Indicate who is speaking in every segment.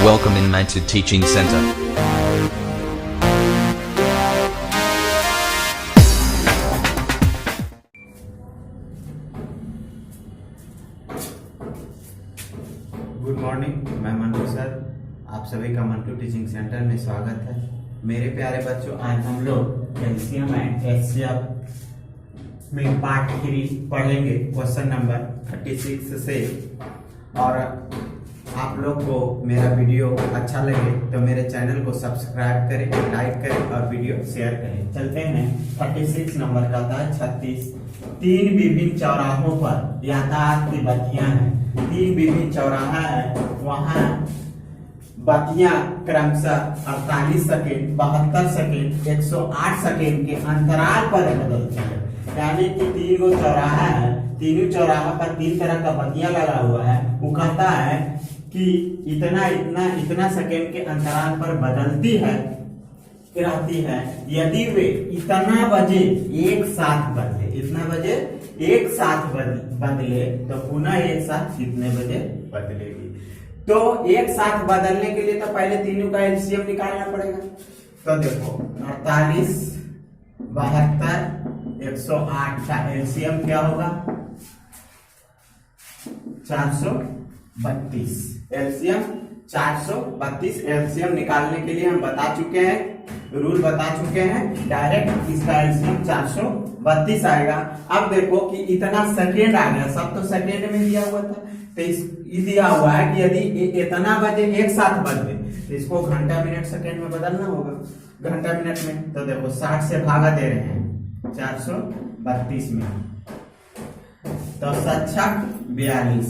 Speaker 1: Welcome in Mantid Teaching Center.
Speaker 2: Good morning, मैं Mantu sir. आप सभी का मंटू टीचिंग सेंटर में स्वागत है। मेरे प्यारे बच्चों, आज हम लोग कैल्शियम एंड एचसीएफ में पार्ट 3 पढ़ेंगे, क्वेश्चन नंबर 36 से। और आप लोग को मेरा वीडियो अच्छा लगे तो मेरे चैनल को सब्सक्राइब करें, लाइक करें और वीडियो शेयर करें। चलते हैं 36 नंबर का था 36। 3 विभिन्न चौराहों पर यातायात की बत्तियां हैं। 3 विभिन्न चौराहा है, वहां बत्तियां क्रमशः 48 सेकेंड, 72 सेकेंड, 108 सेकेंड के अंतराल पर बदलती है। यानी कि 3 गो चौराहा है, तीनों चौराहा पर 3 तरह का बत्तियां लगा हुआ है। वो कहता है कि इतना इतना इतना सेकेंड के अंतराल पर बदलती है, रहती है। यदि वे इतना बजे एक साथ बदले, इतना बजे एक साथ बदले तो पुनः एक साथ कितने बजे बदलेगी। तो एक साथ बदलने के लिए तो पहले तीनों का एलसीएम निकालना पड़ेगा। तो देखो 48, 72, 108 का एलसीएम क्या होगा? 432। एलसीएम 432। एलसीएम निकालने के लिए हम बता चुके हैं, रूल बता चुके हैं। डायरेक्ट इसका एलसीएम 432 आएगा। अब देखो कि इतना सेकेंड आ गया, सब तो सेकेंड में दिया हुआ था। तो ये दिया हुआ है कि यदि इतना बजे एक साथ बदले तो इसको घंटा मिनट सेकेंड में बदलना होगा, घंटा मिनट में। तो देखो 60 से भागा दे रहे हैं 432 में, तो 7 42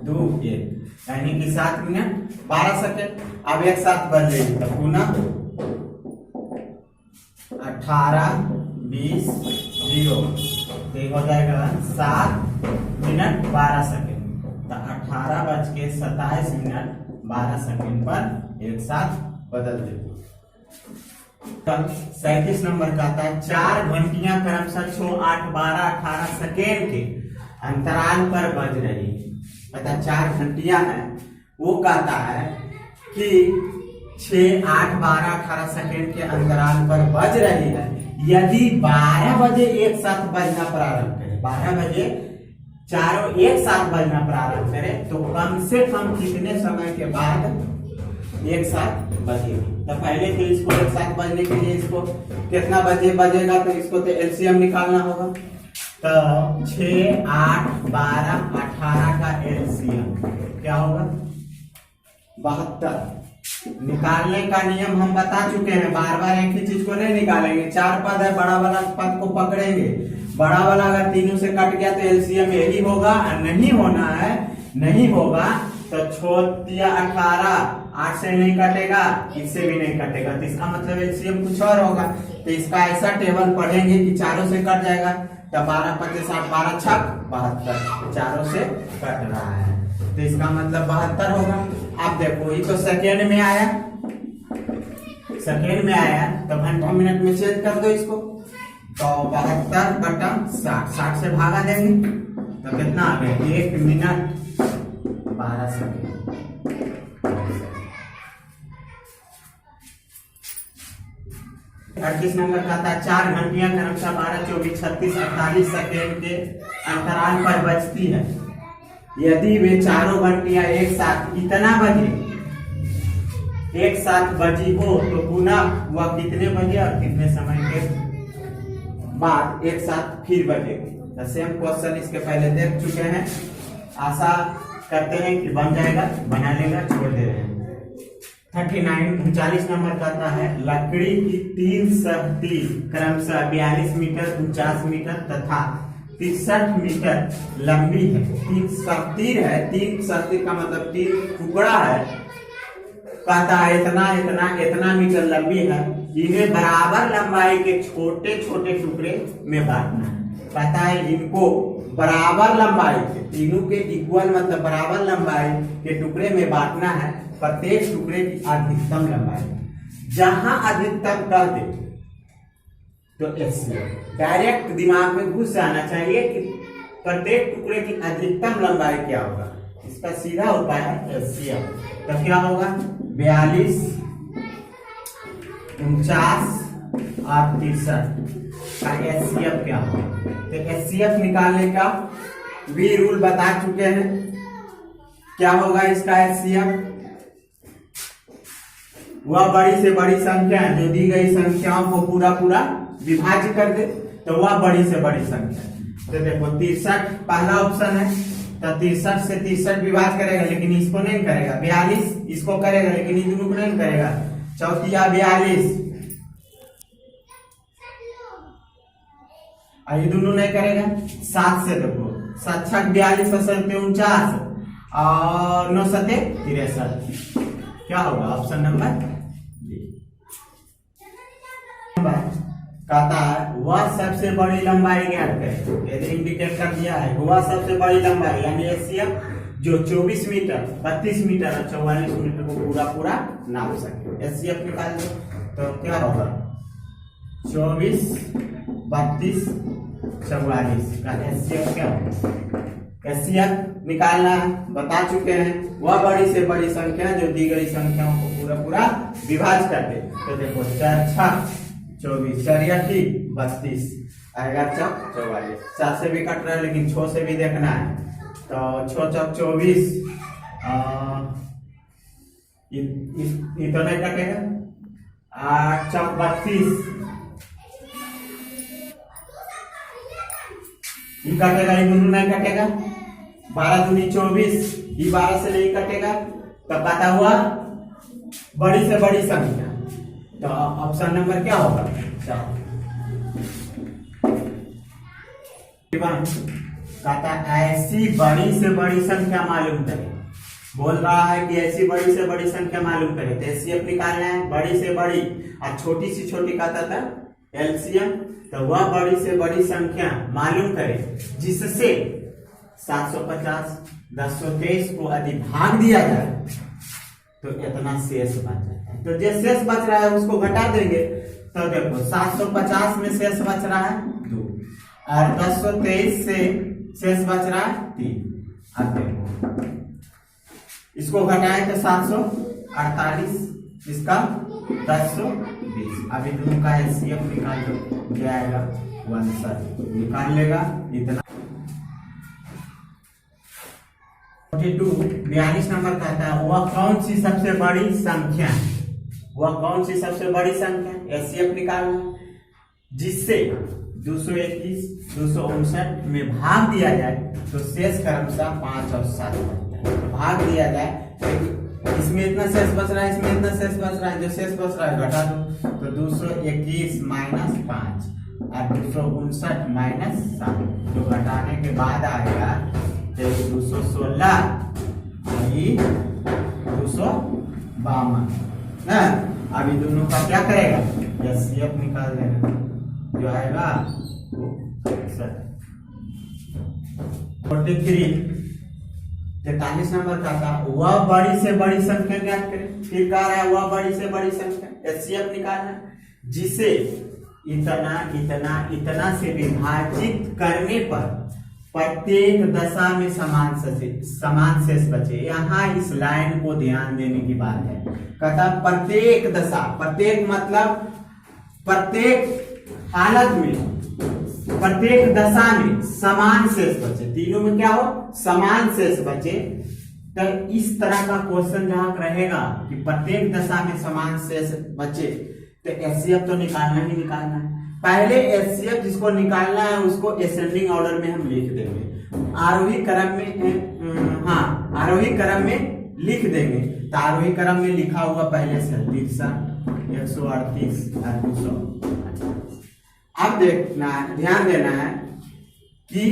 Speaker 2: 2 1, यानी कि 7 मिनट 12 सेकेंड। अब एक साथ बदलेगी तो पुनः 18 20 0, तो हो जाएगा 7 मिनट 12 सेकेंड। तो 18:27 12 सेकेंड पर एक साथ बदल देते। 37 नंबर का आता है 4 घंटियां क्रमशः 6 8 12 18 सेकेंड के अंतराल पर बज रही है। पता 4 घंटियां हैं, वो कहता है कि 6 8 12 18 सेकेंड के अंतराल पर बज रही है। यदि 12 बजे एक साथ बजना प्रारंभ करे, 12 बजे चारों एक साथ बजना प्रारंभ करे तो कम से कम कितने समय के बाद एक साथ बजेगी। तो पहले तो इसको एक साथ बजने के लिए इसको कितना बजे बजेगा, तो इसको तो एलसीएम निकालना होगा। तो 6 8 12 18 का एलसीएम क्या होगा? 72। निकालने का नियम हम बता चुके हैं, बार बार एक ही चीज को नहीं निकालेंगे। 4 पद है, बड़ा वाला पद को पकड़ेंगे। बड़ा वाला अगर तीनों से कट गया तो एलसीएम यही होगा, और नहीं होना है, नहीं होगा तो छोड़ दिया 18, 8 से नहीं कटेगा, इससे भी नहीं कटेगा, तो इसका मतलब एलसीएम कुछ और होगा। तो इसका ऐसा टेबल पढ़ेंगे कि चारों से कट जाएगा। तो 12 25 8 12 6 72, चारों से कट रहा है, तो इसका मतलब 72 होगा। अब देखो ये तो सेकेंड में आया, सेकेंड में आया, तो घंटा मिनट में चेंज कर दो इसको। तो 72/60, 60 से भागा देंगे तो कितना आ गया? 1 मिनट 12 सेकेंड। 38 नंबर का था 4 घंटियां क्रमशः 12 24 36 48 सेकेंड के अंतराल पर बजती है। यदि वे चारों घंटियां एक साथ इतना बजे एक साथ बजी हो तो पुनः वह कितने बजे और कितने समय के बाद एक साथ फिर बजेगी। सेम क्वेश्चन इसके पहले देख चुके हैं, आशा करते हैं कि बन जाएगा, बना लेगा, छोड़ दे रहे हैं। 39 39 नंबर का आता है लकड़ी की 3 सख्ती क्रमशः 42 मीटर 49 मीटर तथा 63 मीटर लंबी है। 3 सख्ती है, 3 सख्ती का मतलब 3 टुकड़ा है। कहता है इतना इतना इतना मीटर लंबी है, इन्हें बराबर लंबाई के छोटे छोटे टुकड़े में बांटना है। कहता है इनको बराबर लंबाई के, तीनों के इक्वल मतलब बराबर लंबाई के टुकड़े में बांटना है। प्रत्येक टुकड़े की अधिकतम लंबाई, जहां अधिकतम कर दे तो एलसीएम डायरेक्ट दिमाग में घुस जाना चाहिए कि प्रत्येक टुकड़े की अधिकतम लंबाई क्या होगा। इसका सीधा उपाय है एलसीएम। तो क्या होगा 42, 49 और 63 का एचसीएफ क्या होगा। तो एचसीएफ निकालने का भी रूल बता चुके हैं। क्या होगा इसका एचसीएफ? वह बड़ी से बड़ी संख्या जो दी गई संख्याओं को पूरा पूरा विभाज्य कर दे, तो वह बड़ी से बड़ी संख्या। तो देखो 63 पहला ऑप्शन है, तो 63 से 63 विभाज्य करेगा, लेकिन इसको नहीं करेगा। 42 इसको करेगा, लेकिन इन दोनों को नहीं करेगा। चौथिया 42 और ये दोनों नहीं करेगा। 7 से देखो 7 छक 42 और 7 49 और 9 सते 63। क्या होगा? Option number D. कहता है वह सबसे बड़ी लंबाई ज्ञात करें। यदि इंडिकेट कर दिया है वह सबसे बड़ी लंबाई यानी एचसीएफ जो 24 मीटर, 32 मीटर और 44 मीटर को पूरा पूरा नाप सके। एचसीएफ निकाल दो तो क्या होगा? 24, 32, 44 का एचसीएफ क्या होगा? एचसीएफ निकालना बता चुके हैं। वह बड़ी से बड़ी संख्या जो दी गई संख्याओं को पूरा पूरा विभाज्य कर दे। तो देखो 4 6 24, 4 32 आएगा 44। 4 से भी कट रहा है, लेकिन 6 से भी देखना है। तो 6 चौक 24 तो नहीं कटेगा। 8 चौक 32 ये कटेगा, ये दोनों नहीं कटेगा। 12 दूनी 24 ये 12 से नहीं कटेगा। तो पता हुआ बड़ी से बड़ी संख्या। तो ऑप्शन नंबर क्या होगा? कहता ऐसी बड़ी से बड़ी संख्या मालूम करें। बोल रहा है कि ऐसी बड़ी से बड़ी संख्या मालूम करें। तो एचसीएफ निकालना है, बड़ी से बड़ी और छोटी से छोटी कहता था एलसीएम। तो वह बड़ी से बड़ी संख्या मालूम करें जिससे 750 1023 को यदि भाग दिया जाए तो इतना शेष बच जाता है। तो जो शेष बच रहा है उसको घटा देंगे। तो देखो 750 में शेष बच रहा है 2 और 1023 से शेष बच रहा है 3। अब देखो इसको घटाए तो 748, इसका 1020। अभी दोनों का एचसीएफ निकाल दो, क्या आएगा? 1 निकाल लेगा इतना। 42 नंबर कहता है वह कौन सी सबसे बड़ी संख्या है? वह कौन सी सबसे बड़ी संख्या? एचसीएफ निकालना जिससे 221 259 में भाग दिया जाए तो शेष क्रमशः 5 और 7 बनता है। तो भाग दिया जाए, इसमें इतना शेष बच रहा है, इसमें इतना शेष बच रहा है। जो शेष बच रहा है घटा दो। तो 221 माइनस 5 और 259 माइनस 7 जो घटाने के बाद आएगा 216 252 ना। अभी दोनों का क्या करेगा? एचसीएफ निकाल देगा, जो आएगा 43 नंबर का था वह बड़ी से बड़ी संख्या ज्ञात करें। फिर कह रहा है वह बड़ी से बड़ी संख्या एचसीएफ निकालना जिसे इतना इतना इतना से विभाजित करने पर प्रत्येक दशा में समान शेष बचे। यहाँ इस लाइन को ध्यान देने की बात है। कहता प्रत्येक दशा, प्रत्येक मतलब प्रत्येक हालत में, प्रत्येक दशा में समान शेष बचे। तीनों में क्या हो? समान शेष बचे। तो इस तरह का क्वेश्चन जहां रहेगा कि प्रत्येक दशा में समान शेष बचे तो एचसीएफ तो निकालना ही निकालना है। पहले एचसीएफ जिसको निकालना है उसको असेंडिंग ऑर्डर में हम लिख देंगे। आरोही क्रम में आरोही क्रम में लिख देंगे। तो आरोही क्रम में लिखा हुआ पहले से 63 138 और 200। अब देखना ध्यान देना है कि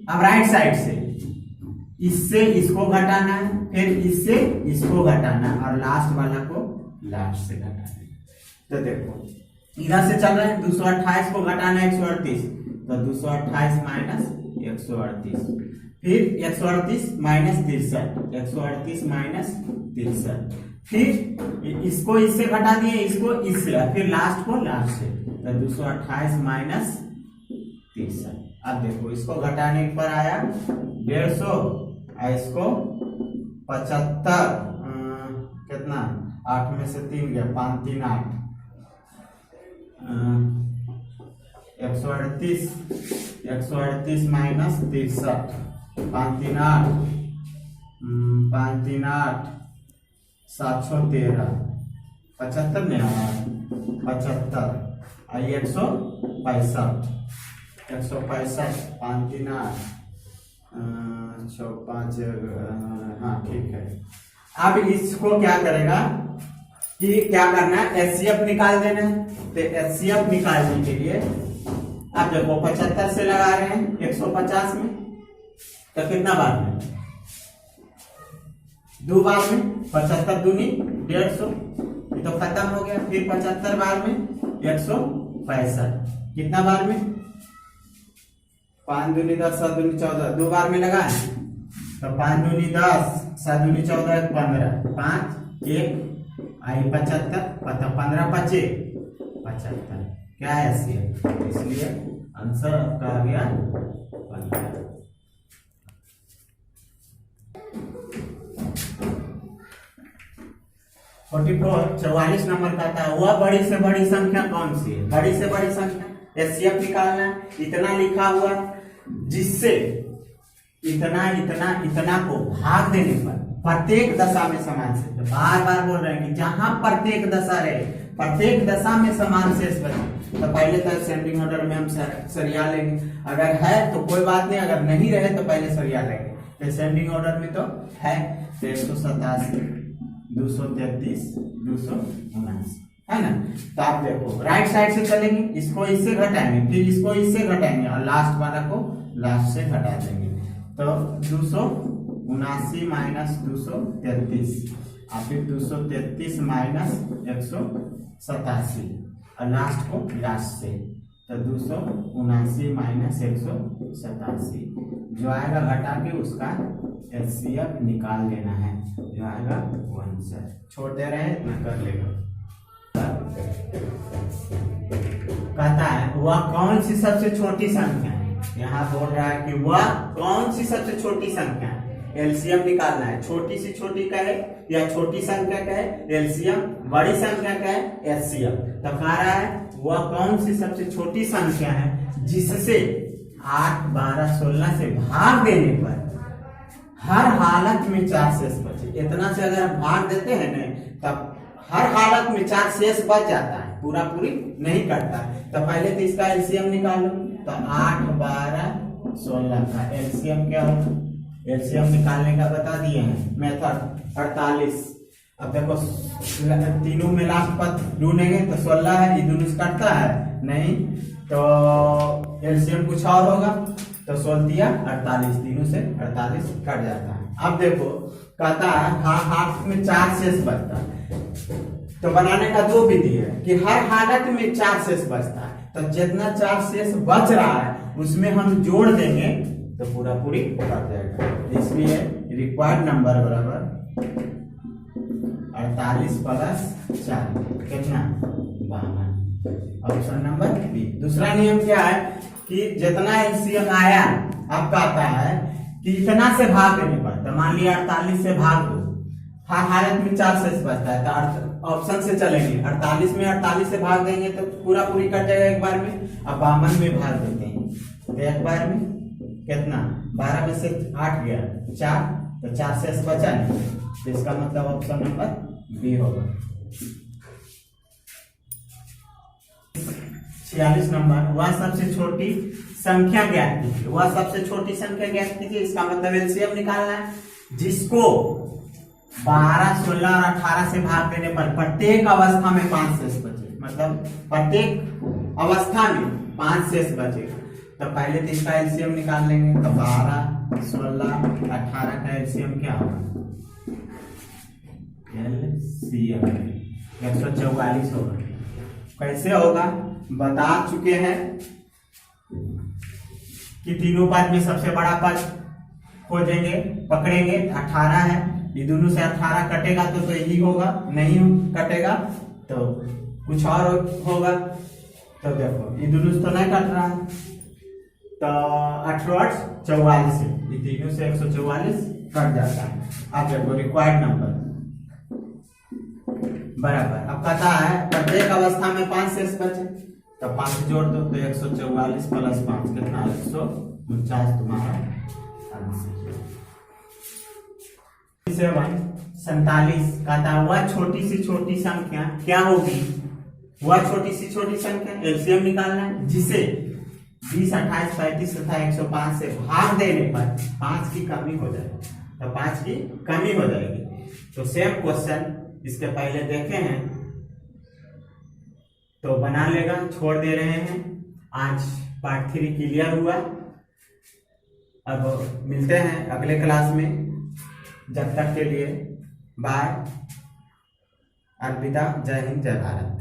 Speaker 2: अब राइट साइड से इससे इसको घटाना है, फिर इससे इसको घटाना है और लास्ट वाला को लास्ट से घटाना है। तो देखो इधर से चल रहे हैं 228 को घटाना है 138। तो 228 माइनस 138, फिर 138 माइनस 63, 138 माइनस 63, फिर इसको इससे घटा दिए, इसको इससे, फिर लास्ट को लास्ट से। तो 228 माइनस 63। अब देखो इसको घटाने पर आया 150 और इसको 75 कितना 8 में से 3 गया, 5 3 8, 138 माइनस 63, 5 3 8, 5 3 8, 713, 75 में आया, 75, आई 165, 165, 5 3 8, 5, हाँ ठीक है। अब इसको क्या करेगा कि क्या करना है, एचसीएफ निकाल देना है। तो एचसीएफ निकालने के लिए अब देखो 75 से लगा रहे हैं 150 में, तो कितना बार में, 2 बार में, 75 दूनी 150, ये तो खत्म हो गया। फिर 75 बार में 165, कितना बार में, 5 दूनी 10, 7 दूनी 14, 2 बार में लगा है, तो 5 दूनी 10, 7 दूनी 14, 15, 5 1 आई 75, 15 25, 75, क्या है एचसीएफ, इसलिए आंसर आपका आ गया 15। (44) 44 नंबर का था, वह बड़ी से बड़ी संख्या कौन सी है? बड़ी से बड़ी संख्या एचसीएफ निकालना है। इतना लिखा हुआ जिससे इतना इतना इतना को भाग देने पर प्रत्येक दशा में समान शेष, बार बार बोल रहे हैं कि जहां प्रत्येक दशा रहे, प्रत्येक दशा में समान शेष बचे, तो पहले तो असेंडिंग ऑर्डर में हम सरिया लेंगे, अगर है तो कोई बात नहीं, अगर नहीं रहे तो पहले सरिया लेंगे। तो असेंडिंग ऑर्डर में तो है 187, 233, 279, है ना। तो आप देखो राइट साइड से चलेंगे, इसको इससे घटाएंगे, फिर इसको इससे घटाएंगे और लास्ट वाला को लास्ट से घटा देंगे। तो 279 माइनस 233, और फिर 233 माइनस 187 और लास्ट को लास्ट से, तो 279 माइनस 187 जो आएगा घटा के उसका एचसीएफ निकाल लेना है, जो आएगा 1 से। छोड़ते रहे इतना कर लेगा। कहता है वह कौन सी सबसे छोटी संख्या है, यहाँ बोल रहा है कि वह कौन सी सबसे छोटी संख्या है, एलसीएम निकालना है। छोटी सी छोटी का है या छोटी संख्या का है एलसीएम, बड़ी संख्या का है एचसीएफ। तो कह रहा है वह कौन सी सबसे छोटी संख्या है जिससे 8, 12, 16 से भाग देने पर हर हालत में 4 शेष बचे। इतना से अगर भाग देते हैं ना तब हर हालत में 4 शेष बच जाता है, पूरा पूरी नहीं करता। तो पहले तो इसका एलसीएम निकालो, तो 8, 12, 16 का एलसीएम क्या होगा, एलसीएम निकालने का बता दिए हैं मेथड 48। अब देखो तीनों में लास्ट पद ढूंढेंगे तो 16 है, ये दोनों से कटता है नहीं, तो एलसीएम कुछ और होगा, तो 16 दिया 48, तीनों से 48 कट जाता है। अब देखो कहता है हाँ हाथ में 4 शेष बचता है, तो बनाने का 2 विधि है कि हर हालत में 4 शेष बचता है, तो जितना 4 शेष बच रहा है उसमें हम जोड़ देंगे तो पूरा पूरी कट जाएगा। इसलिए रिक्वायर्ड नंबर बराबर 48 प्लस 4 कितना 52, ऑप्शन नंबर बी। दूसरा नियम क्या है कि जितना एलसीएम आया अब कहता है कि इतना से भाग देने पर, तो मान लिया 48 से भाग दो, हर हालत में 4 शेष बचता है, तो ऑप्शन से चलेंगे 48 में 48 से भाग देंगे तो पूरा पूरी कट जाएगा एक बार में। अब 52 में भाग देते हैं तो एक बार में कितना 12 में से 8 गया 4, तो 4 शेष बचा नहीं, तो इसका मतलब ऑप्शन नंबर बी होगा। 46 नंबर वह सबसे छोटी संख्या ज्ञात कीजिए, वह सबसे छोटी संख्या ज्ञात कीजिए, इसका मतलब एलसीएम निकालना है जिसको 12, 16 और 18 से भाग देने पर प्रत्येक अवस्था में 5 शेष बचे, मतलब प्रत्येक अवस्था में 5 शेष बचेगा। तो पहले तो इसका एलसीएम निकाल लेंगे, तो 12, 16, 18 का एलसीएम क्या होगा, एलसीएम 144 होगा। कैसे होगा बता चुके हैं कि तीनों पद में सबसे बड़ा पद खोजेंगे, पकड़ेंगे, 18 है, ये दोनों से 18 कटेगा तो यही होगा, नहीं कटेगा तो कुछ और होगा। तो देखो ये दोनों से तो नहीं कट रहा है, तो 18 44 है, ये तीनों से 144 कट जाता है। अब देखो रिक्वायर्ड नंबर बराबर। अब कहता है प्रत्येक अवस्था में 5 शेष बचे, तो 5 जोड़ दो तो 144 प्लस 5 कितना 149 तुम्हारा आंसर। 47 कहता है वह छोटी सी छोटी संख्या क्या होगी, वह छोटी सी छोटी संख्या एलसीएम निकालना है जिसे 20, 28, 35 तथा 105 से भाग देने पर 5 की कमी हो जाएगी, तो 5 की कमी हो जाएगी। तो सेम क्वेश्चन इसके पहले देखे हैं तो बना लेगा, छोड़ दे रहे हैं। आज पार्ट 3 क्लियर हुआ। अब मिलते हैं अगले क्लास में, जब तक के लिए बाय, अलविदा, जय हिंद, जय भारत।